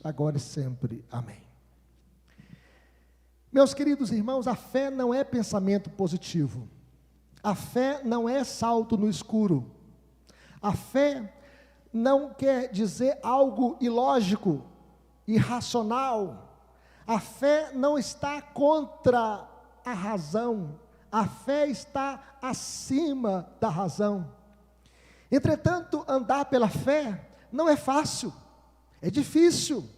agora e sempre. Amém. Meus queridos irmãos, a fé não é pensamento positivo. A fé não é salto no escuro. A fé não quer dizer algo ilógico, irracional. A fé não está contra a razão. A fé está acima da razão. Entretanto, andar pela fé não é fácil, é difícil.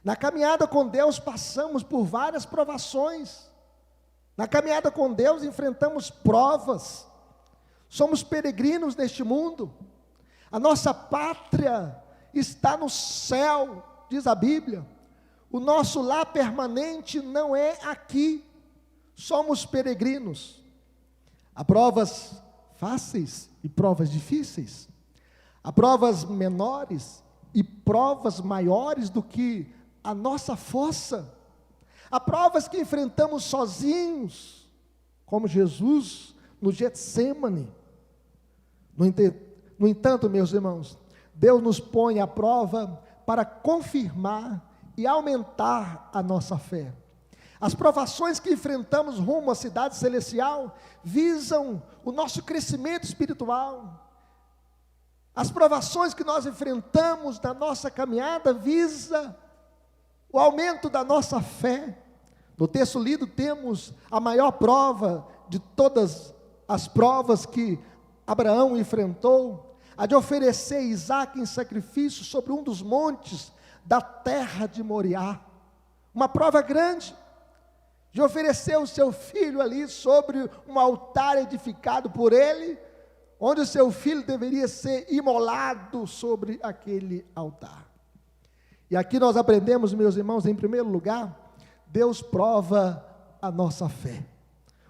Na caminhada com Deus passamos por várias provações. Na caminhada com Deus enfrentamos provas. Somos peregrinos neste mundo. A nossa pátria está no céu, diz a Bíblia. O nosso lar permanente não é aqui. Somos peregrinos. Há provas fáceis e provas difíceis. Há provas menores e provas maiores do que a nossa força. Há provas que enfrentamos sozinhos, como Jesus no Getsêmani. No entanto, meus irmãos, Deus nos põe à prova para confirmar e aumentar a nossa fé. As provações que enfrentamos rumo à cidade celestial visam o nosso crescimento espiritual. As provações que nós enfrentamos na nossa caminhada visam o aumento da nossa fé. No texto lido temos a maior prova de todas as provas que Abraão enfrentou, a de oferecer Isaque em sacrifício sobre um dos montes da terra de Moriá. Uma prova grande, de oferecer o seu filho ali sobre um altar edificado por ele, onde o seu filho deveria ser imolado sobre aquele altar. E aqui nós aprendemos, meus irmãos, em primeiro lugar, Deus prova a nossa fé.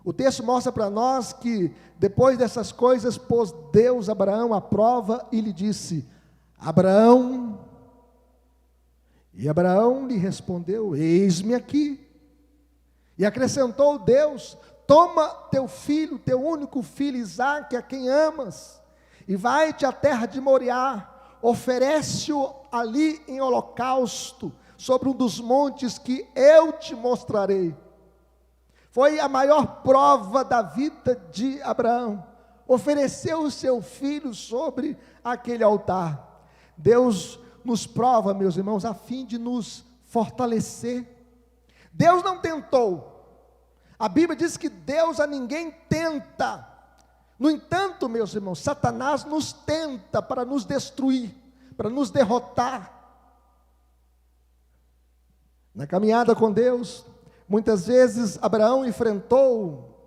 O texto mostra para nós que, depois dessas coisas, pôs Deus Abraão à prova e lhe disse: Abraão. E Abraão lhe respondeu: eis-me aqui. E acrescentou Deus: toma teu filho, teu único filho Isaque, a quem amas, e vai-te à terra de Moriá, oferece-o ali em holocausto, sobre um dos montes que eu te mostrarei. Foi a maior prova da vida de Abraão. Ofereceu o seu filho sobre aquele altar. Deus nos prova, meus irmãos, a fim de nos fortalecer. Deus não tentou. A Bíblia diz que Deus a ninguém tenta. No entanto, meus irmãos, Satanás nos tenta para nos destruir, para nos derrotar. Na caminhada com Deus, muitas vezes Abraão enfrentou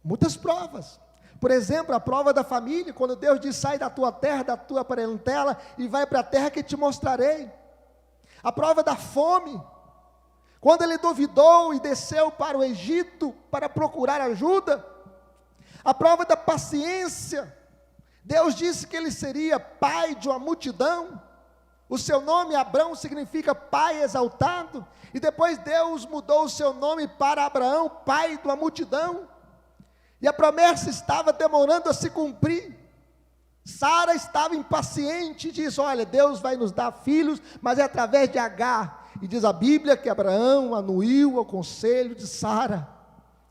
muitas provas. Por exemplo, a prova da família, quando Deus diz: sai da tua terra, da tua parentela, e vai para a terra que te mostrarei. A prova da fome, quando ele duvidou e desceu para o Egito para procurar ajuda. A prova da paciência, Deus disse que ele seria pai de uma multidão. O seu nome Abrão significa pai exaltado, e depois Deus mudou o seu nome para Abraão, pai de uma multidão, e a promessa estava demorando a se cumprir. Sara estava impaciente e disse: olha, Deus vai nos dar filhos, mas é através de Agar. E diz a Bíblia que Abraão anuiu ao conselho de Sara.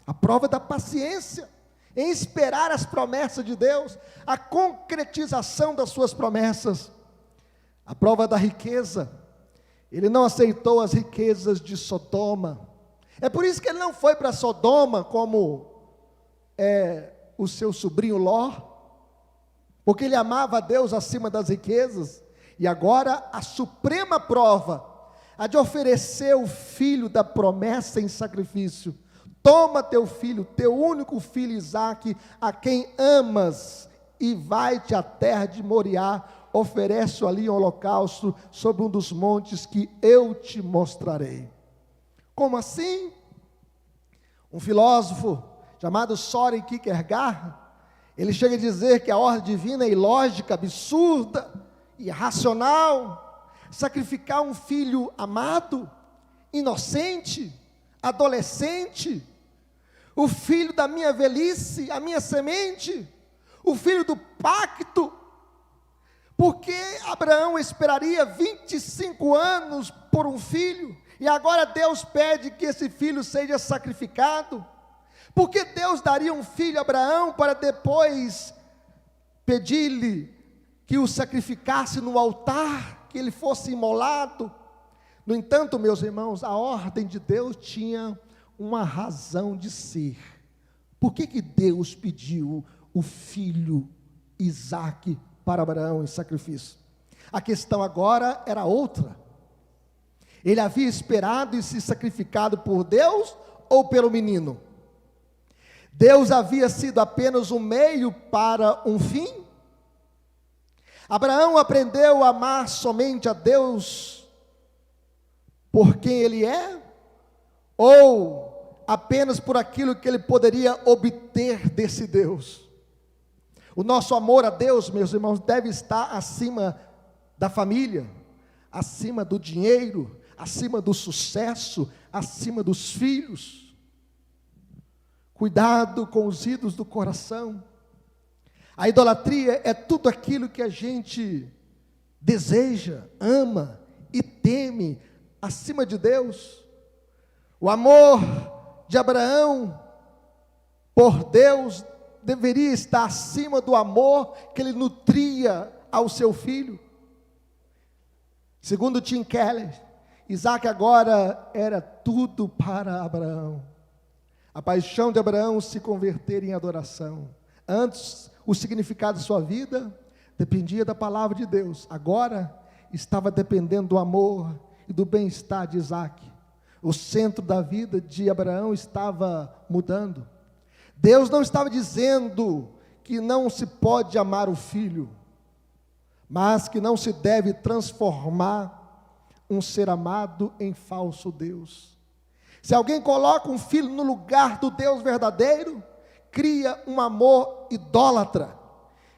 A prova da paciência, em esperar as promessas de Deus, a concretização das suas promessas. A prova da riqueza, ele não aceitou as riquezas de Sodoma. É por isso que ele não foi para Sodoma como o seu sobrinho Ló, porque ele amava a Deus acima das riquezas. E agora a suprema prova, a de oferecer o filho da promessa em sacrifício. Toma teu filho, teu único filho Isaque, a quem amas, e vai-te à terra de Moriá, oferece-o ali em holocausto, sobre um dos montes que eu te mostrarei. Como assim? Um filósofo chamado Søren Kierkegaard, ele chega a dizer que a ordem divina é ilógica, absurda, irracional. Sacrificar um filho amado, inocente, adolescente, o filho da minha velhice, a minha semente, o filho do pacto, Por que Abraão esperaria 25 anos por um filho? E agora Deus pede que esse filho seja sacrificado? Por que Deus daria um filho a Abraão para depois pedir-lhe que o sacrificasse no altar, que ele fosse imolado? No entanto, meus irmãos, a ordem de Deus tinha uma razão de ser. Por que Deus pediu o filho Isaque para Abraão em sacrifício? A questão agora era outra. Ele havia esperado e se sacrificado por Deus ou pelo menino? Deus havia sido apenas um meio para um fim? Abraão aprendeu a amar somente a Deus por quem ele é? Ou apenas por aquilo que ele poderia obter desse Deus? O nosso amor a Deus, meus irmãos, deve estar acima da família, acima do dinheiro, acima do sucesso, acima dos filhos. Cuidado com os ídolos do coração. A idolatria é tudo aquilo que a gente deseja, ama e teme acima de Deus. O amor de Abraão por Deus deveria estar acima do amor que ele nutria ao seu filho. Segundo Tim Keller, Isaque agora era tudo para Abraão. A paixão de Abraão se converter em adoração. Antes, o significado de sua vida dependia da palavra de Deus. Agora, estava dependendo do amor e do bem-estar de Isaque. O centro da vida de Abraão estava mudando. Deus não estava dizendo que não se pode amar o filho, mas que não se deve transformar um ser amado em falso Deus. Se alguém coloca um filho no lugar do Deus verdadeiro, cria um amor idólatra,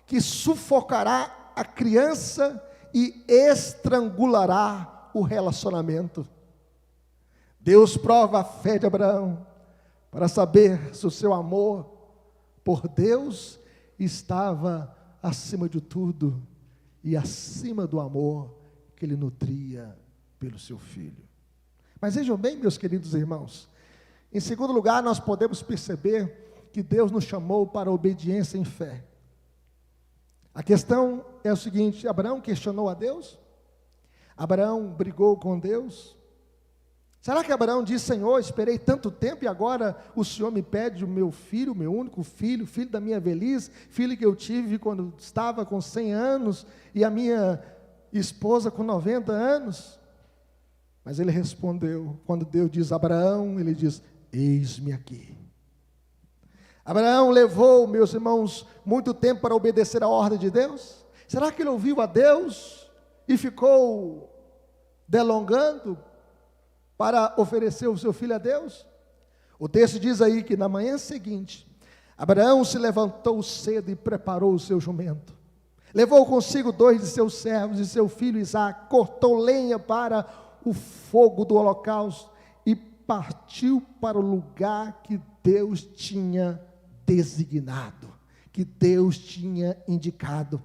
que sufocará a criança e estrangulará o relacionamento. Deus prova a fé de Abraão, para saber se o seu amor por Deus estava acima de tudo, e acima do amor que ele nutria pelo seu filho. Mas vejam bem, meus queridos irmãos, em segundo lugar, nós podemos perceber que Deus nos chamou para a obediência em fé. A questão é o seguinte: Abraão questionou a Deus? Abraão brigou com Deus? Será que Abraão disse: Senhor, esperei tanto tempo e agora o Senhor me pede o meu filho, o meu único filho, filho da minha velhice, filho que eu tive quando estava com 100 anos e a minha esposa com 90 anos? Mas ele respondeu, quando Deus diz Abraão, ele diz: eis-me aqui. Abraão levou, meus irmãos, muito tempo para obedecer a ordem de Deus? Será que ele ouviu a Deus e ficou delongando para oferecer o seu filho a Deus? O texto diz aí que na manhã seguinte, Abraão se levantou cedo e preparou o seu jumento. Levou consigo 2 de seus servos e seu filho Isaque, cortou lenha para o fogo do holocausto e partiu para o lugar que Deus tinha designado, que Deus tinha indicado.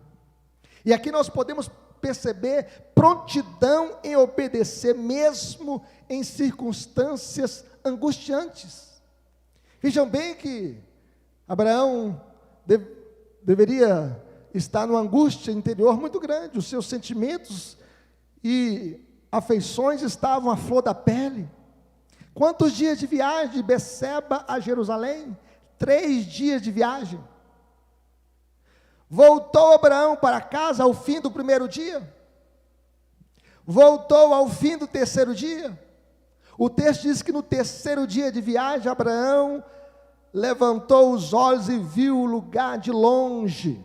E aqui nós podemos perceber prontidão em obedecer, mesmo em circunstâncias angustiantes. Vejam bem que Abraão deveria estar numa angústia interior muito grande. Os seus sentimentos e afeições estavam à flor da pele. Quantos dias de viagem de Beceba a Jerusalém? 3 dias de viagem. Voltou Abraão para casa ao fim do primeiro dia? Voltou ao fim do terceiro dia? O texto diz que no terceiro dia de viagem, Abraão levantou os olhos e viu o lugar de longe.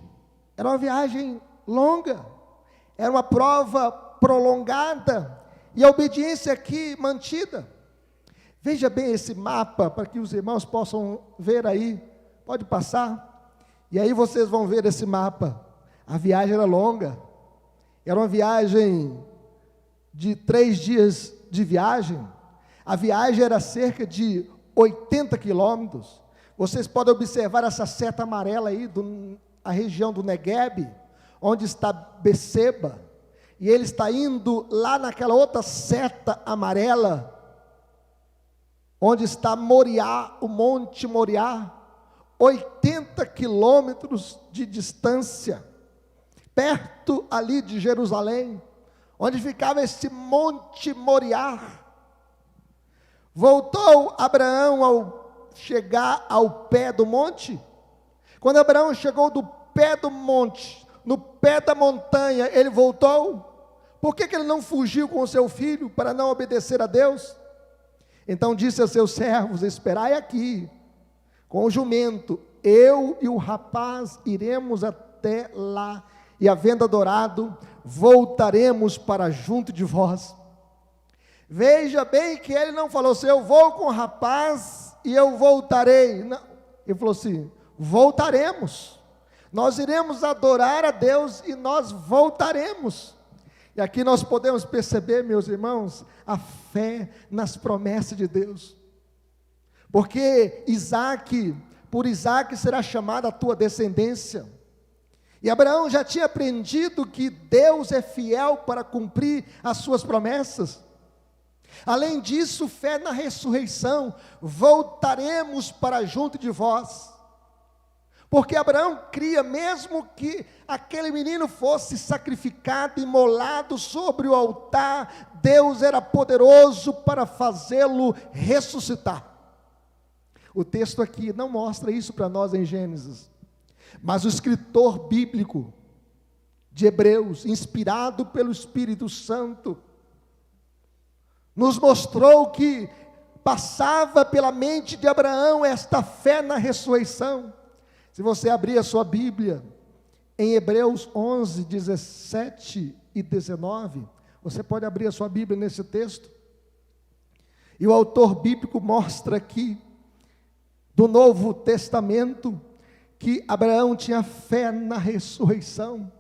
Era uma viagem longa, era uma prova prolongada, e a obediência aqui mantida. Veja bem esse mapa, para que os irmãos possam ver aí, pode passar, e aí vocês vão ver esse mapa. A viagem era longa, era uma viagem de 3 dias de viagem. A viagem era cerca de 80 quilômetros. Vocês podem observar essa seta amarela aí, a região do Negueb, onde está Beceba, e ele está indo lá naquela outra seta amarela, onde está Moriá, o Monte Moriá, 80 quilômetros de distância, perto ali de Jerusalém, onde ficava esse Monte Moriá. Voltou Abraão ao chegar ao pé do monte. Quando Abraão chegou do pé do monte, no pé da montanha, ele voltou. Por que ele não fugiu com o seu filho para não obedecer a Deus? Então disse a seus servos: esperai aqui, com o jumento, eu e o rapaz iremos até lá, e havendo adorado, voltaremos para junto de vós. Veja bem que ele não falou assim: eu vou com o rapaz e eu voltarei. Não, ele falou assim: voltaremos, nós iremos adorar a Deus e nós voltaremos. E aqui nós podemos perceber, meus irmãos, a fé nas promessas de Deus, porque por Isaque será chamada a tua descendência, e Abraão já tinha aprendido que Deus é fiel para cumprir as suas promessas. Além disso, fé na ressurreição, voltaremos para junto de vós, porque Abraão cria, mesmo que aquele menino fosse sacrificado, imolado sobre o altar, Deus era poderoso para fazê-lo ressuscitar. O texto aqui não mostra isso para nós em Gênesis, mas o escritor bíblico de Hebreus, inspirado pelo Espírito Santo, nos mostrou que passava pela mente de Abraão esta fé na ressurreição. Se você abrir a sua Bíblia, em Hebreus 11, 17 e 19, você pode abrir a sua Bíblia nesse texto, e o autor bíblico mostra aqui, do Novo Testamento, que Abraão tinha fé na ressurreição.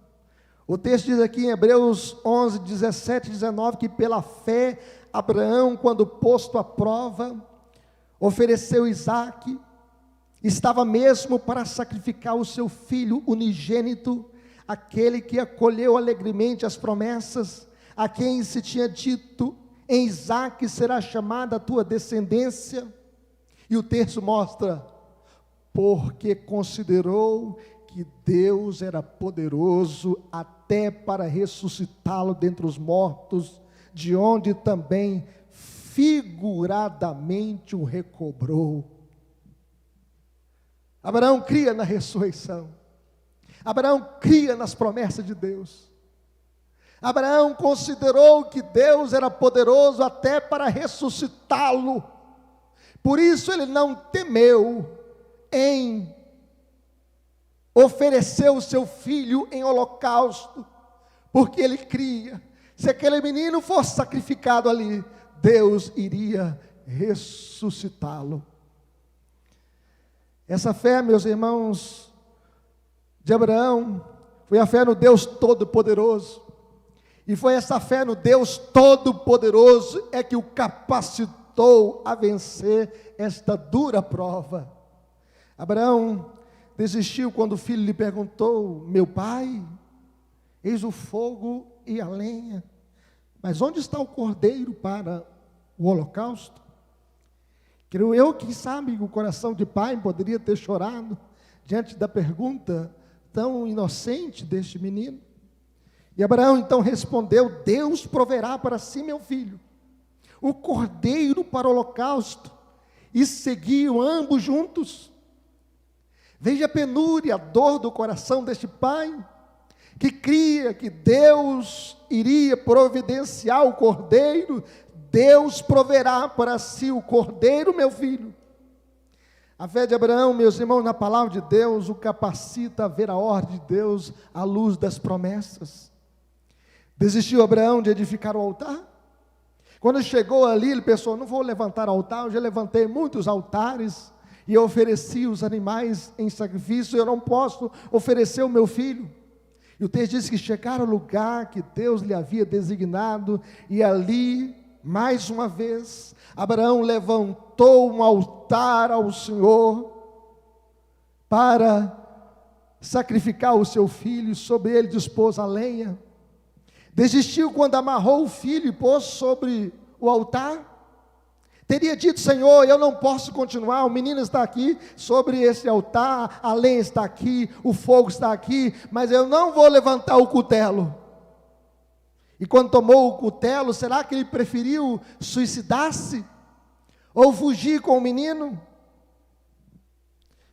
O texto diz aqui em Hebreus 11, 17 e 19, que pela fé, Abraão, quando posto à prova, ofereceu Isaque, estava mesmo para sacrificar o seu filho unigênito, aquele que acolheu alegremente as promessas, a quem se tinha dito: em Isaque será chamada a tua descendência. E o texto mostra: porque considerou que Deus era poderoso até para ressuscitá-lo dentre os mortos, de onde também figuradamente o recobrou. Abraão cria na ressurreição, Abraão cria nas promessas de Deus, Abraão considerou que Deus era poderoso até para ressuscitá-lo, por isso ele não temeu em oferecer o seu filho em holocausto, porque ele cria, se aquele menino fosse sacrificado ali, Deus iria ressuscitá-lo. Essa fé, meus irmãos, de Abraão, foi a fé no Deus Todo-Poderoso, e foi essa fé no Deus Todo-Poderoso é que o capacitou a vencer esta dura prova. Abraão desistiu quando o filho lhe perguntou: meu pai, eis o fogo e a lenha, mas onde está o cordeiro para o holocausto? Creio eu que, sabe, o coração de pai poderia ter chorado diante da pergunta tão inocente deste menino. E Abraão então respondeu: Deus proverá para si, meu filho, o cordeiro para o holocausto. E seguiam ambos juntos. Veja a penúria, a dor do coração deste pai, que cria que Deus iria providenciar o cordeiro. Deus proverá para si o cordeiro, meu filho. A fé de Abraão, meus irmãos, na palavra de Deus, o capacita a ver a ordem de Deus à luz das promessas. Desistiu Abraão de edificar o altar? Quando chegou ali, ele pensou: não vou levantar altar, eu já levantei muitos altares, e eu ofereci os animais em sacrifício, eu não posso oferecer o meu filho. E o texto diz que chegaram ao lugar que Deus lhe havia designado, e ali, mais uma vez, Abraão levantou um altar ao Senhor, para sacrificar o seu filho, e sobre ele dispôs a lenha. Desistiu quando amarrou o filho e pôs sobre o altar. Teria dito: Senhor, eu não posso continuar, o menino está aqui sobre esse altar, a lenha está aqui, o fogo está aqui, mas eu não vou levantar o cutelo. E quando tomou o cutelo, será que ele preferiu suicidar-se? Ou fugir com o menino?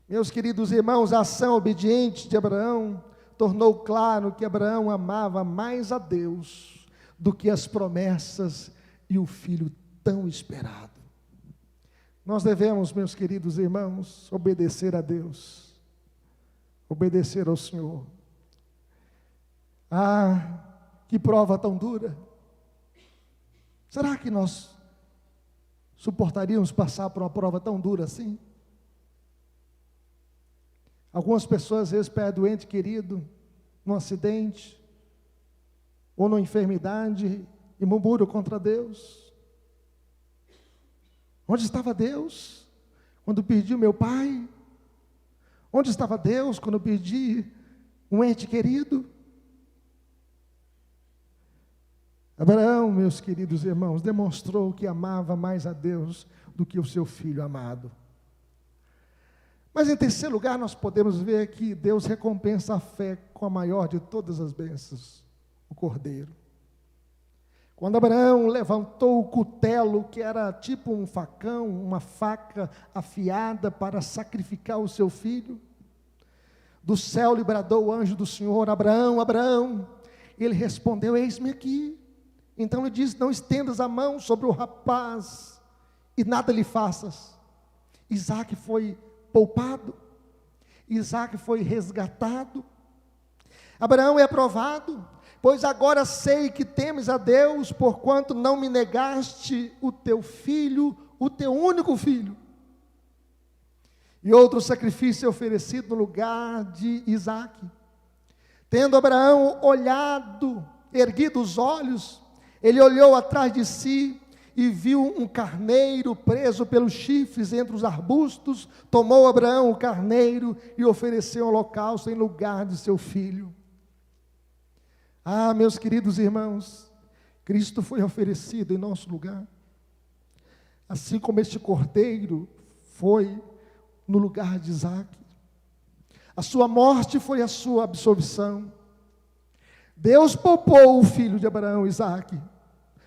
Meus queridos irmãos, a ação obediente de Abraão tornou claro que Abraão amava mais a Deus do que as promessas e o filho tão esperado. Nós devemos, meus queridos irmãos, obedecer a Deus, obedecer ao Senhor. Ah, que prova tão dura! Será que nós suportaríamos passar por uma prova tão dura assim? Algumas pessoas às vezes perdem o ente querido num acidente ou numa enfermidade e murmuram contra Deus. Onde estava Deus quando perdi o meu pai? Onde estava Deus quando eu perdi um ente querido? Abraão, meus queridos irmãos, demonstrou que amava mais a Deus do que o seu filho amado. Mas em terceiro lugar, nós podemos ver que Deus recompensa a fé com a maior de todas as bênçãos, o cordeiro. Quando Abraão levantou o cutelo, que era tipo um facão, uma faca afiada para sacrificar o seu filho, do céu lhe bradou o anjo do Senhor: Abraão, Abraão. Ele respondeu: eis-me aqui. Então ele disse: não estendas a mão sobre o rapaz e nada lhe faças. Isaque foi poupado, Isaque foi resgatado. Abraão é aprovado: pois agora sei que temes a Deus, porquanto não me negaste o teu filho, o teu único filho. E outro sacrifício é oferecido no lugar de Isaque. Tendo Abraão olhado, erguido os olhos, ele olhou atrás de si e viu um carneiro preso pelos chifres entre os arbustos. Tomou Abraão o carneiro e ofereceu um holocausto em lugar de seu filho. Ah, meus queridos irmãos, Cristo foi oferecido em nosso lugar, assim como este cordeiro foi no lugar de Isaque. A sua morte foi a sua absolvição. Deus poupou o filho de Abraão, Isaque,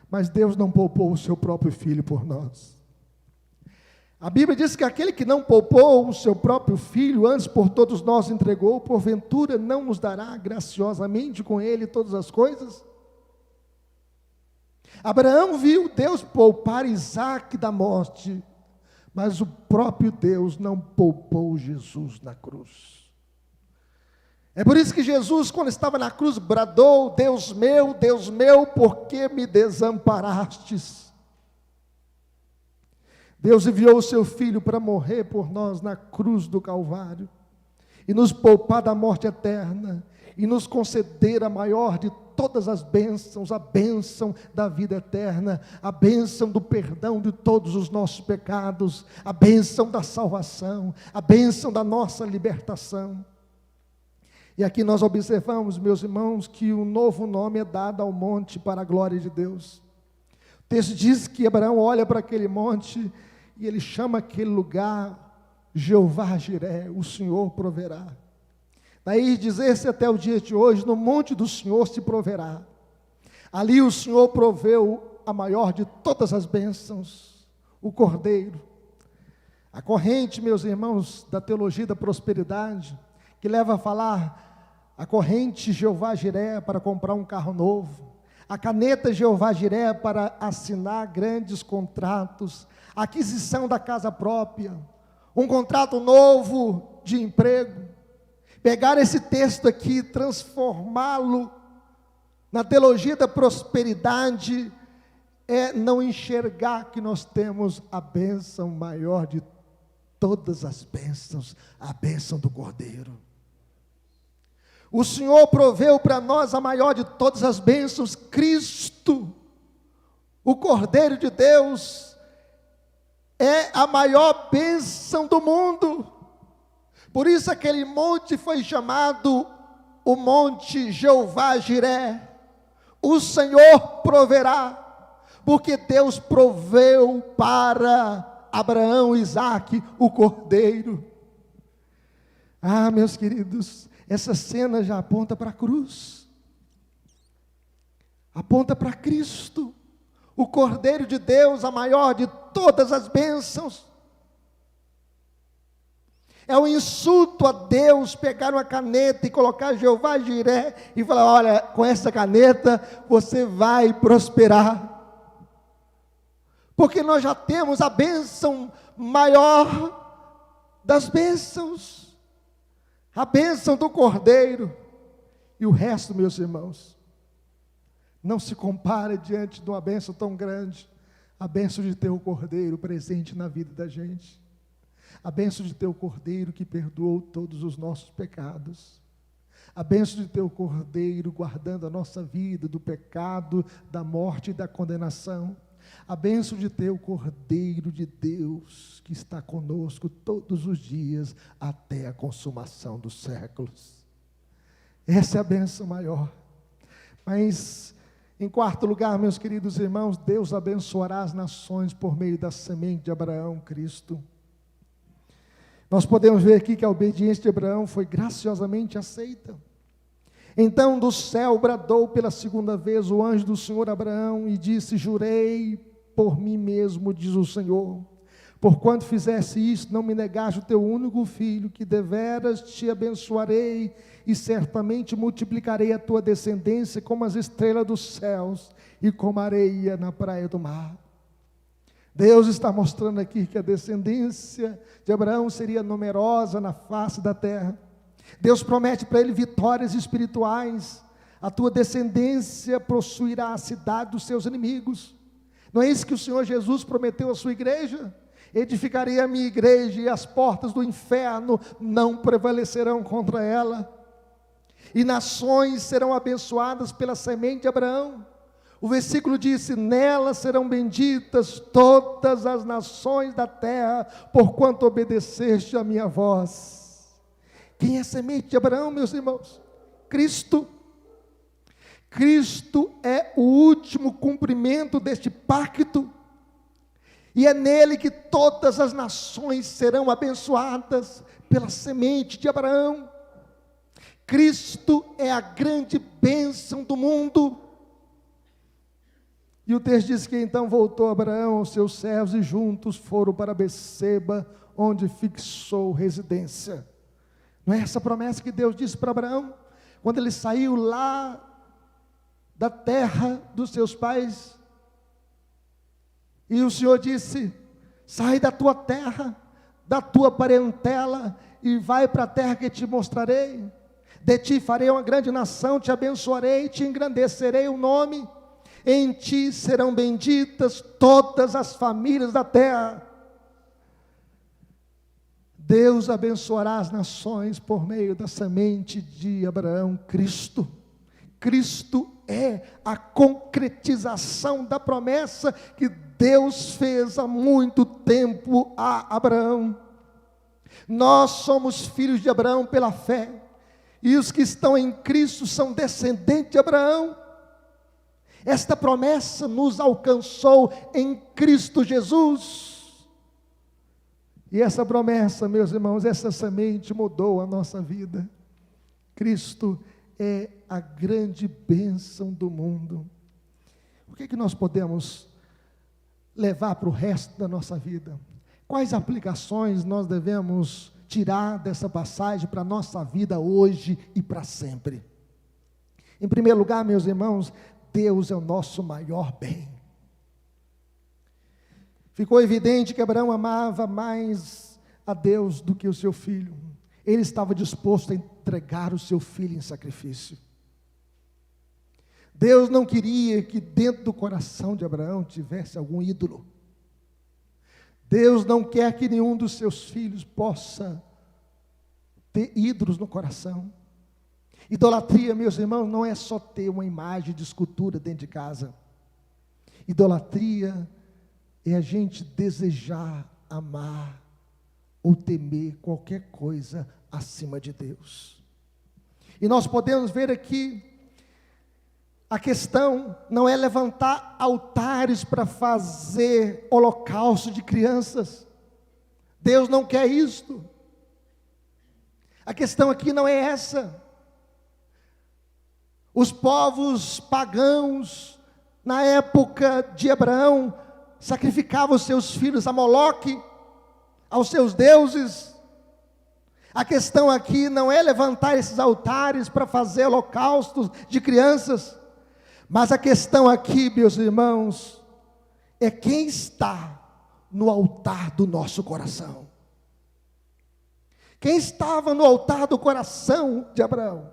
mas Deus não poupou o seu próprio filho por nós. A Bíblia diz que aquele que não poupou o seu próprio filho, antes por todos nós entregou, porventura não nos dará graciosamente com ele todas as coisas? Abraão viu Deus poupar Isaque da morte, mas o próprio Deus não poupou Jesus na cruz. É por isso que Jesus, quando estava na cruz, bradou: Deus meu, por que me desamparastes? Deus enviou o seu Filho para morrer por nós na cruz do Calvário, e nos poupar da morte eterna, e nos conceder a maior de todas as bênçãos, a bênção da vida eterna, a bênção do perdão de todos os nossos pecados, a bênção da salvação, a bênção da nossa libertação. E aqui nós observamos, meus irmãos, que um novo nome é dado ao monte para a glória de Deus. O texto diz que Abraão olha para aquele monte e ele chama aquele lugar Jeová Jiré, o Senhor proverá. Daí dizer-se até o dia de hoje: no monte do Senhor se proverá. Ali o Senhor proveu a maior de todas as bênçãos, o cordeiro. A corrente, meus irmãos, da teologia da prosperidade, que leva a falar a corrente Jeová Jiré para comprar um carro novo, a caneta Jeová Jiré para assinar grandes contratos, a aquisição da casa própria, um contrato novo de emprego. Pegar esse texto aqui, transformá-lo na teologia da prosperidade, é não enxergar que nós temos a bênção maior de todas as bênçãos, a bênção do Cordeiro. O Senhor proveu para nós a maior de todas as bênçãos, Cristo, o Cordeiro de Deus, é a maior bênção do mundo, Por isso aquele monte foi chamado o monte Jeová Jiré, o Senhor proverá, porque Deus proveu para Abraão e Isaque o cordeiro. Ah, meus queridos, essa cena já aponta para a cruz, aponta para Cristo, o Cordeiro de Deus, a maior de todas as bênçãos. É um insulto a Deus pegar uma caneta e colocar Jeová Jiré e falar: olha, com essa caneta você vai prosperar. Porque nós já temos a bênção maior das bênçãos, a bênção do Cordeiro. E o resto, meus irmãos, não se compara diante de uma bênção tão grande, a bênção de ter o Cordeiro presente na vida da gente. A bênção de ter o Cordeiro que perdoou todos os nossos pecados. A bênção de ter o Cordeiro guardando a nossa vida do pecado, da morte e da condenação. A bênção de ter o Cordeiro de Deus que está conosco todos os dias até a consumação dos séculos. Essa é a bênção maior. Mas, em quarto lugar, meus queridos irmãos, Deus abençoará as nações por meio da semente de Abraão, Cristo. Nós podemos ver aqui que a obediência de Abraão foi graciosamente aceita. Então do céu bradou pela segunda vez o anjo do Senhor a Abraão e disse: jurei por mim mesmo, diz o Senhor, porquanto fizesse isto, não me negaste o teu único filho, que deveras te abençoarei e certamente multiplicarei a tua descendência como as estrelas dos céus e como a areia na praia do mar. Deus está mostrando aqui que a descendência de Abraão seria numerosa na face da terra. Deus promete para ele vitórias espirituais. A tua descendência possuirá a cidade dos seus inimigos. Não é isso que o Senhor Jesus prometeu à sua igreja? Edificarei a minha igreja e as portas do inferno não prevalecerão contra ela. E nações serão abençoadas pela semente de Abraão. O versículo disse: nela serão benditas todas as nações da terra, porquanto obedeceste a minha voz. Quem é a semente de Abraão, meus irmãos? Cristo. Cristo é o último cumprimento deste pacto, e é nele que todas as nações serão abençoadas pela semente de Abraão. Cristo é a grande bênção do mundo. E o texto diz que então voltou Abraão aos seus servos e juntos foram para Beceba, onde fixou residência. Não é essa promessa que Deus disse para Abraão? Quando ele saiu lá da terra dos seus pais, e o Senhor disse: sai da tua terra, da tua parentela, e vai para a terra que te mostrarei. De ti farei uma grande nação, te abençoarei, te engrandecerei o nome. Em ti serão benditas todas as famílias da terra. Deus abençoará as nações por meio da semente de Abraão, Cristo. Cristo é a concretização da promessa que Deus fez há muito tempo a Abraão. Nós somos filhos de Abraão pela fé, e os que estão em Cristo são descendentes de Abraão. Esta promessa nos alcançou em Cristo Jesus. E essa promessa, meus irmãos, essa semente mudou a nossa vida. Cristo é a grande bênção do mundo. O que é que nós podemos levar para o resto da nossa vida? Quais aplicações nós devemos tirar dessa passagem para a nossa vida hoje e para sempre? Em primeiro lugar, meus irmãos, Deus é o nosso maior bem. Ficou evidente que Abraão amava mais a Deus do que o seu filho. Ele estava disposto a entregar o seu filho em sacrifício. Deus não queria que dentro do coração de Abraão tivesse algum ídolo. Deus não quer que nenhum dos seus filhos possa ter ídolos no coração. Idolatria, meus irmãos, não é só ter uma imagem de escultura dentro de casa. Idolatria é a gente desejar amar ou temer qualquer coisa acima de Deus. E nós podemos ver aqui, a questão não é levantar altares para fazer holocausto de crianças. Deus não quer isto. A questão aqui não é essa. Os povos pagãos, na época de Abraão, sacrificavam os seus filhos a Moloque, aos seus deuses. A questão aqui não é levantar esses altares para fazer holocaustos de crianças, mas a questão aqui, meus irmãos, é quem está no altar do nosso coração. Quem estava no altar do coração de Abraão?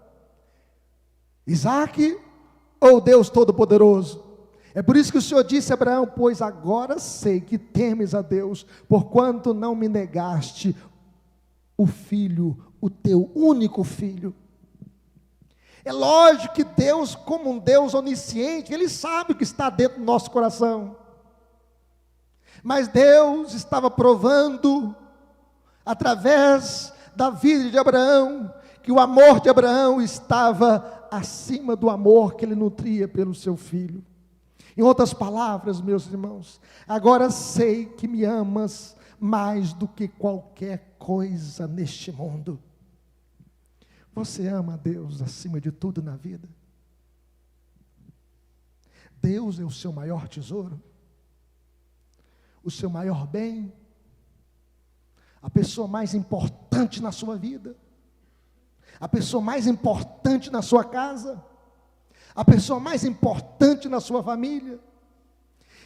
Isaque ou Deus Todo-Poderoso? É por isso que o Senhor disse a Abraão: pois agora sei que temes a Deus, porquanto não me negaste o filho, o teu único filho. É lógico que Deus, como um Deus onisciente, Ele sabe o que está dentro do nosso coração. Mas Deus estava provando, através da vida de Abraão, que o amor de Abraão estava acima do amor que ele nutria pelo seu filho. Em outras palavras, meus irmãos, agora sei que me amas mais do que qualquer coisa neste mundo. Você ama a Deus acima de tudo na vida? Deus é o seu maior tesouro? O seu maior bem? A pessoa mais importante na sua vida? A pessoa mais importante na sua casa? A pessoa mais importante na sua família?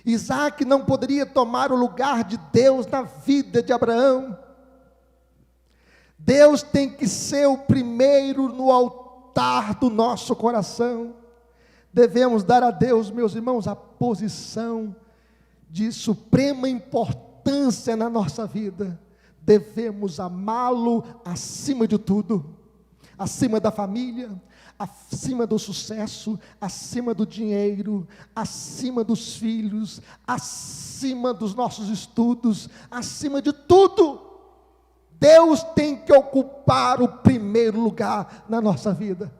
Isaque não poderia tomar o lugar de Deus na vida de Abraão. Deus tem que ser o primeiro no altar do nosso coração. Devemos dar a Deus, meus irmãos, a posição de suprema importância na nossa vida. Devemos amá-lo acima de tudo, acima da família, acima do sucesso, acima do dinheiro, acima dos filhos, acima dos nossos estudos, acima de tudo. Deus tem que ocupar o primeiro lugar na nossa vida.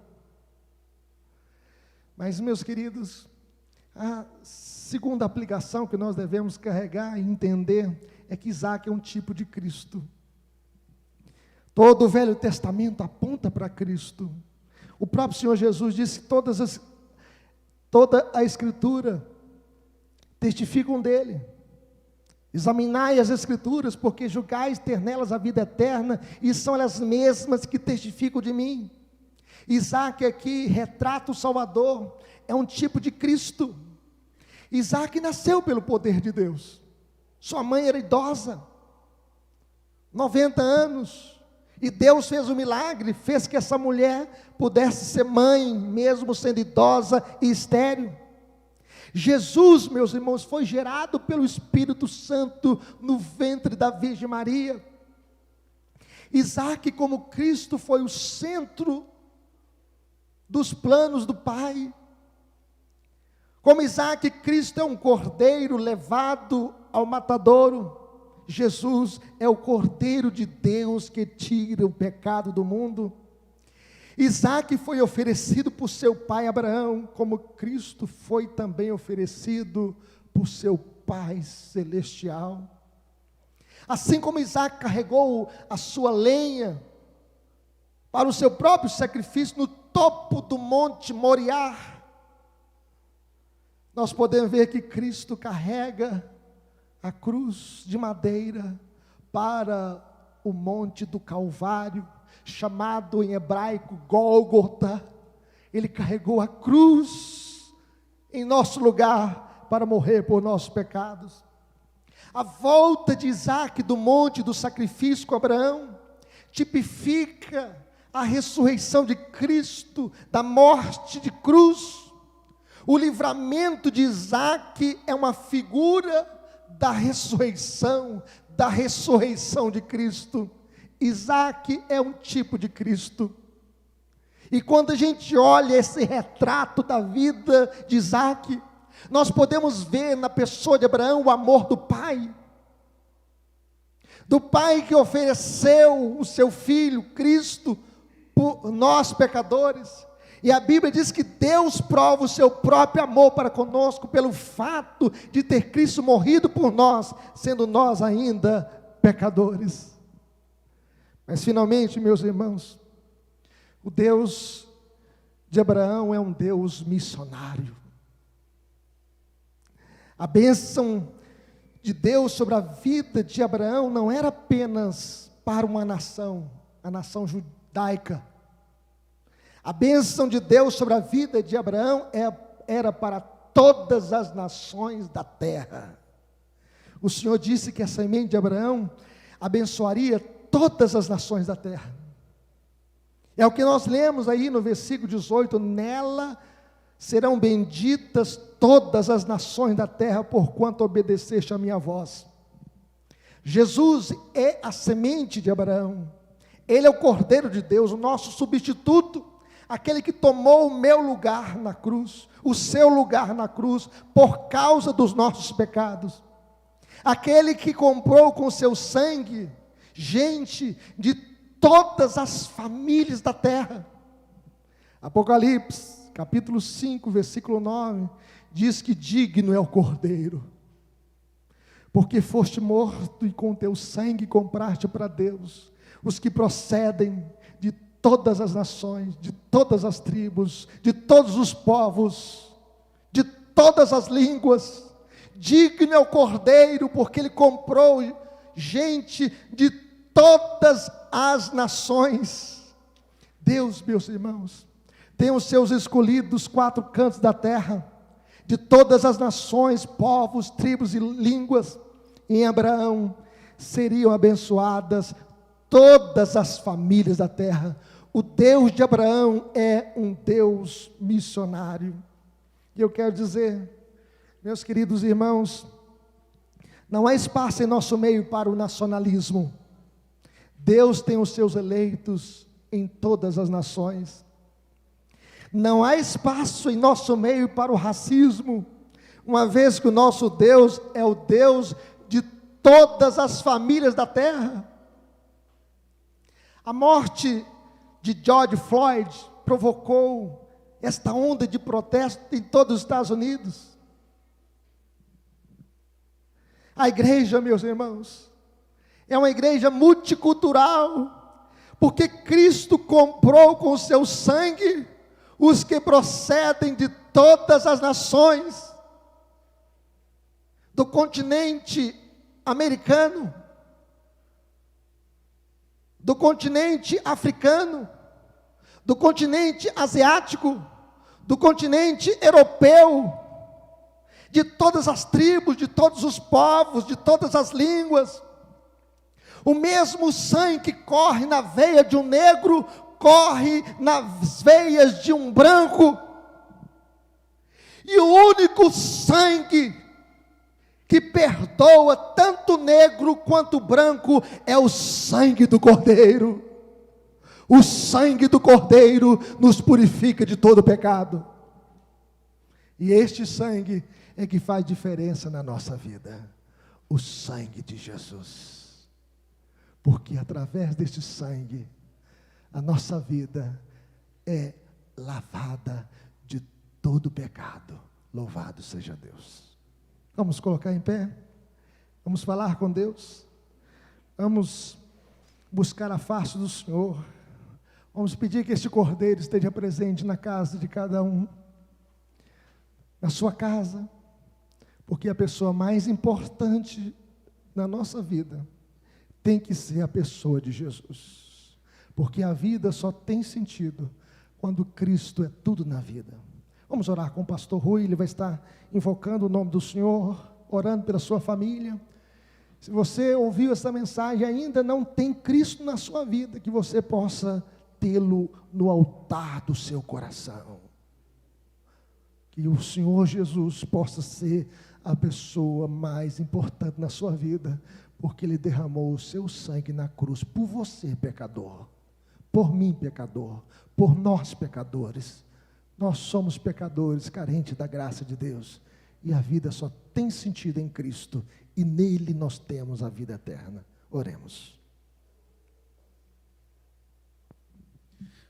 Mas, meus queridos, a segunda aplicação que nós devemos carregar e entender é que Isaque é um tipo de Cristo. Todo o Velho Testamento aponta para Cristo. O próprio Senhor Jesus disse que toda a Escritura testificam dele. Examinai as Escrituras, porque julgais ter nelas a vida eterna, e são elas mesmas que testificam de mim. Isaque aqui retrata o Salvador, é um tipo de Cristo. Isaque nasceu pelo poder de Deus. Sua mãe era idosa, 90 anos, e Deus fez um milagre, fez que essa mulher pudesse ser mãe, mesmo sendo idosa e estéril. Jesus, meus irmãos, foi gerado pelo Espírito Santo no ventre da Virgem Maria. Isaque, como Cristo, foi o centro dos planos do Pai. Como Isaque, Cristo é um cordeiro levado ao matadouro. Jesus é o Cordeiro de Deus que tira o pecado do mundo. Isaque foi oferecido por seu pai Abraão, como Cristo foi também oferecido por seu Pai Celestial. Assim como Isaque carregou a sua lenha para o seu próprio sacrifício no topo do monte Moriá, nós podemos ver que Cristo carrega a cruz de madeira para o monte do Calvário, chamado em hebraico Gólgota. Ele carregou a cruz em nosso lugar para morrer por nossos pecados. A volta de Isaque do monte do sacrifício com Abraão tipifica a ressurreição de Cristo da morte de cruz. O livramento de Isaque é uma figura da ressurreição de Cristo. Isaque é um tipo de Cristo. E quando a gente olha esse retrato da vida de Isaque, nós podemos ver na pessoa de Abraão o amor do pai. do Pai que ofereceu o seu Filho, Cristo, por nós pecadores. E a Bíblia diz que Deus prova o seu próprio amor para conosco, pelo fato de ter Cristo morrido por nós, sendo nós ainda pecadores. Mas finalmente, meus irmãos, o Deus de Abraão é um Deus missionário. A bênção de Deus sobre a vida de Abraão não era apenas para uma nação, a nação judaica. A bênção de Deus sobre a vida de Abraão era para todas as nações da terra. O Senhor disse que a semente de Abraão abençoaria todas as nações da terra. É o que nós lemos aí no versículo 18: nela serão benditas todas as nações da terra, porquanto obedeceste a minha voz. Jesus é a semente de Abraão. Ele é o Cordeiro de Deus, o nosso substituto, aquele que tomou o meu lugar na cruz, o seu lugar na cruz, por causa dos nossos pecados. Aquele que comprou com seu sangue gente de todas as famílias da terra. Apocalipse, capítulo 5, versículo 9, diz que digno é o Cordeiro, porque foste morto e com teu sangue compraste para Deus os que procedem de todas as nações, de todas as tribos, de todos os povos, de todas as línguas. Digno é o Cordeiro, porque ele comprou gente de todas as nações. Deus, meus irmãos, tem os seus escolhidos 4 cantos da terra, de todas as nações, povos, tribos e línguas. Em Abraão seriam abençoadas todas as famílias da terra. O Deus de Abraão é um Deus missionário. E eu quero dizer, meus queridos irmãos, não há espaço em nosso meio para o nacionalismo. Deus tem os seus eleitos em todas as nações. Não há espaço em nosso meio para o racismo, uma vez que o nosso Deus é o Deus de todas as famílias da terra. A morte de George Floyd provocou esta onda de protesto em todos os Estados Unidos. A igreja, meus irmãos, é uma igreja multicultural, porque Cristo comprou com o seu sangue os que procedem de todas as nações, do continente americano, do continente africano, do continente asiático, do continente europeu, de todas as tribos, de todos os povos, de todas as línguas. O mesmo sangue que corre na veia de um negro, corre nas veias de um branco. E o único sangue que perdoa tanto o negro quanto o branco é o sangue do Cordeiro. O sangue do Cordeiro nos purifica de todo pecado. E este sangue é que faz diferença na nossa vida. O sangue de Jesus. Porque através deste sangue, a nossa vida é lavada de todo pecado. Louvado seja Deus. Vamos colocar em pé. Vamos falar com Deus. Vamos buscar a face do Senhor. Vamos pedir que este Cordeiro esteja presente na casa de cada um. Na sua casa. Porque a pessoa mais importante na nossa vida tem que ser a pessoa de Jesus. Porque a vida só tem sentido quando Cristo é tudo na vida. Vamos orar com o pastor Rui, ele vai estar invocando o nome do Senhor, orando pela sua família. Se você ouviu essa mensagem e ainda não tem Cristo na sua vida, que você possa tê-lo no altar do seu coração. Que o Senhor Jesus possa ser a pessoa mais importante na sua vida, porque Ele derramou o seu sangue na cruz, por você, pecador, por mim, pecador, por nós, pecadores. Nós somos pecadores, carentes da graça de Deus, e a vida só tem sentido em Cristo, e nele nós temos a vida eterna. Oremos.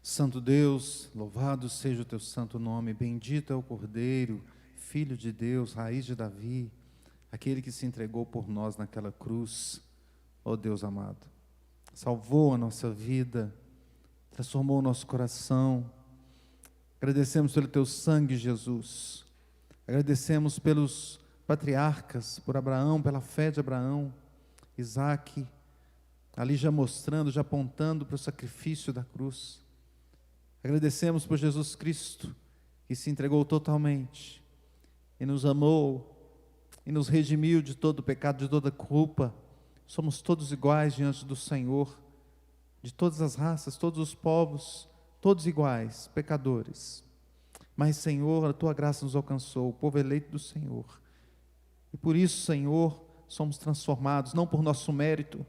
Santo Deus, louvado seja o teu santo nome, bendito é o Cordeiro, Filho de Deus, raiz de Davi, aquele que se entregou por nós naquela cruz, ó Deus amado. Salvou a nossa vida, transformou o nosso coração. Agradecemos pelo teu sangue, Jesus. Agradecemos pelos patriarcas, por Abraão, pela fé de Abraão, Isaque, ali já mostrando, já apontando para o sacrifício da cruz. Agradecemos por Jesus Cristo, que se entregou totalmente, e nos amou, e nos redimiu de todo o pecado, de toda culpa. Somos todos iguais diante do Senhor, de todas as raças, todos os povos, todos iguais, pecadores. Mas, Senhor, a tua graça nos alcançou, o povo eleito do Senhor. E por isso, Senhor, somos transformados, não por nosso mérito,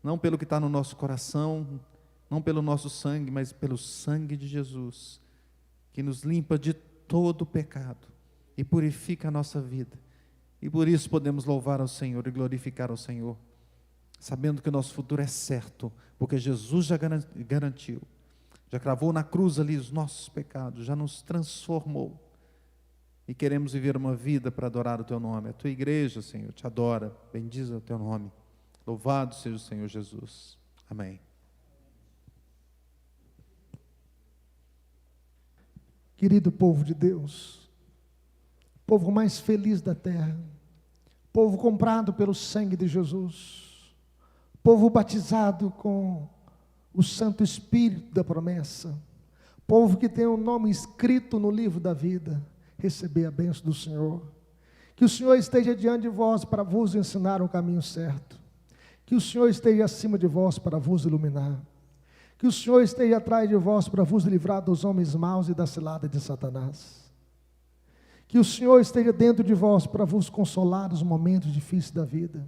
não pelo que está no nosso coração, não pelo nosso sangue, mas pelo sangue de Jesus, que nos limpa de todo o pecado e purifica a nossa vida. E por isso podemos louvar ao Senhor e glorificar ao Senhor, sabendo que o nosso futuro é certo, porque Jesus já garantiu, já cravou na cruz ali os nossos pecados, já nos transformou. E queremos viver uma vida para adorar o teu nome. A tua igreja, Senhor, te adora, bendiz o teu nome. Louvado seja o Senhor Jesus. Amém. Querido povo de Deus, povo mais feliz da terra, povo comprado pelo sangue de Jesus, povo batizado com o Santo Espírito da promessa, povo que tem o nome escrito no livro da vida, receber a bênção do Senhor. Que o Senhor esteja diante de vós para vos ensinar o caminho certo, que o Senhor esteja acima de vós para vos iluminar, que o Senhor esteja atrás de vós para vos livrar dos homens maus e da cilada de Satanás, que o Senhor esteja dentro de vós para vos consolar nos momentos difíceis da vida,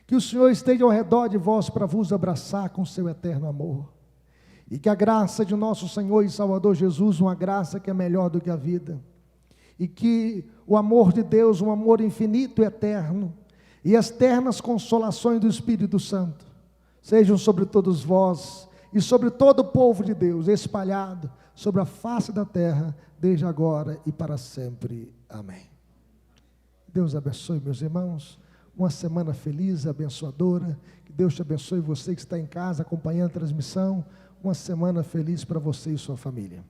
que o Senhor esteja ao redor de vós para vos abraçar com seu eterno amor, e que a graça de nosso Senhor e Salvador Jesus, uma graça que é melhor do que a vida, e que o amor de Deus, um amor infinito e eterno, e as ternas consolações do Espírito Santo, sejam sobre todos vós, e sobre todo o povo de Deus, espalhado sobre a face da terra, desde agora e para sempre. Amém. Deus abençoe, meus irmãos, uma semana feliz, abençoadora, que Deus te abençoe, você que está em casa acompanhando a transmissão, uma semana feliz para você e sua família.